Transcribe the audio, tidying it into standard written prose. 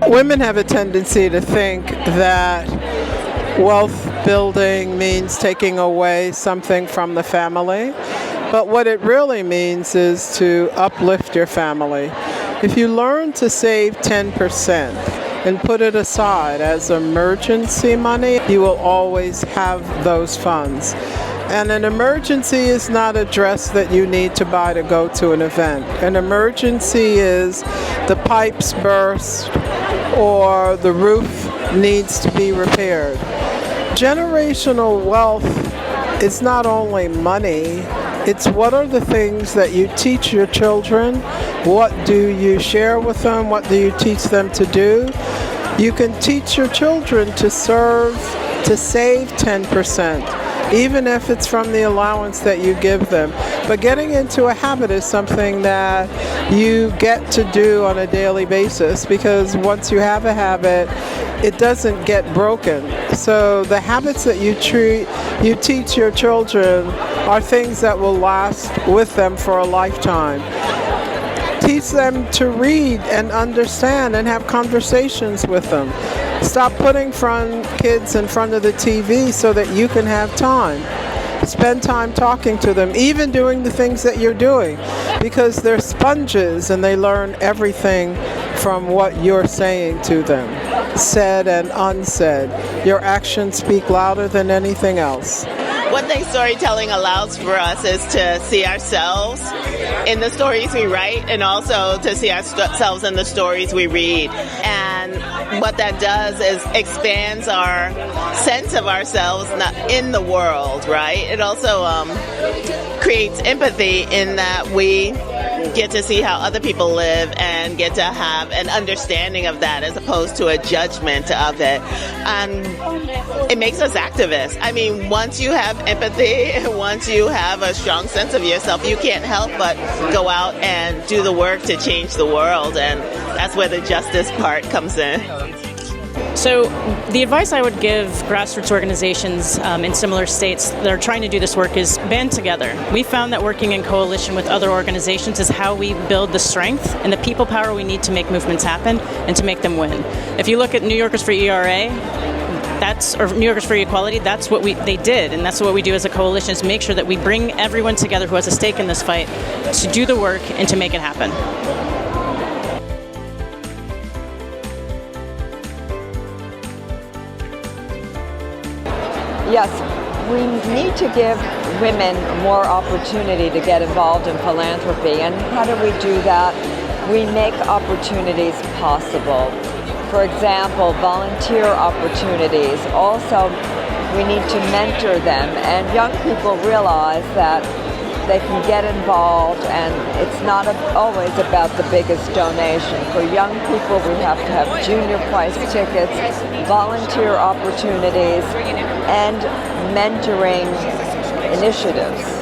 Women have a tendency to think that wealth building means taking away something from the family, but what it really means is to uplift your family. If you learn to save 10% and put it aside as emergency money, you will always have those funds. And an emergency is not a dress that you need to buy to go to an event. An emergency is the pipes burst or the roof needs to be repaired. Generational wealth is not only money, it's what are the things that you teach your children, what do you share with them, what do you teach them to do. You can teach your children to save 10%, even if it's from the allowance that you give them. But getting into a habit is something that you get to do on a daily basis, because once you have a habit, it doesn't get broken. So the habits that you teach your children are things that will last with them for a lifetime. Teach them to read and understand and have conversations with them. Stop putting kids in front of the TV so that you can have time. Spend time talking to them, even doing the things that you're doing, because they're sponges and they learn everything from what you're saying to them, said and unsaid. Your actions speak louder than anything else. One thing storytelling allows for us is to see ourselves in the stories we write, and also to see ourselves in the stories we read. And what that does is expands our sense of ourselves in the world, right? It also creates empathy in that we get to see how other people live and get to have an understanding of that as opposed to a judgment of it. And it makes us activists. I mean, once you have empathy, once you have a strong sense of yourself, you can't help but go out and do the work to change the world, and that's where the justice part comes in. So the advice I would give grassroots organizations in similar states that are trying to do this work is band together. We found that working in coalition with other organizations is how we build the strength and the people power we need to make movements happen and to make them win. If you look at New Yorkers for ERA, or New Yorkers for Equality, that's what they did, and that's what we do as a coalition, is make sure that we bring everyone together who has a stake in this fight to do the work and to make it happen. Yes, we need to give women more opportunity to get involved in philanthropy. And how do we do that? We make opportunities possible. For example, volunteer opportunities. Also, we need to mentor them. And young people realize that they can get involved, and it's not always about the biggest donation. For young people, we have to have junior price tickets, volunteer opportunities, and mentoring initiatives.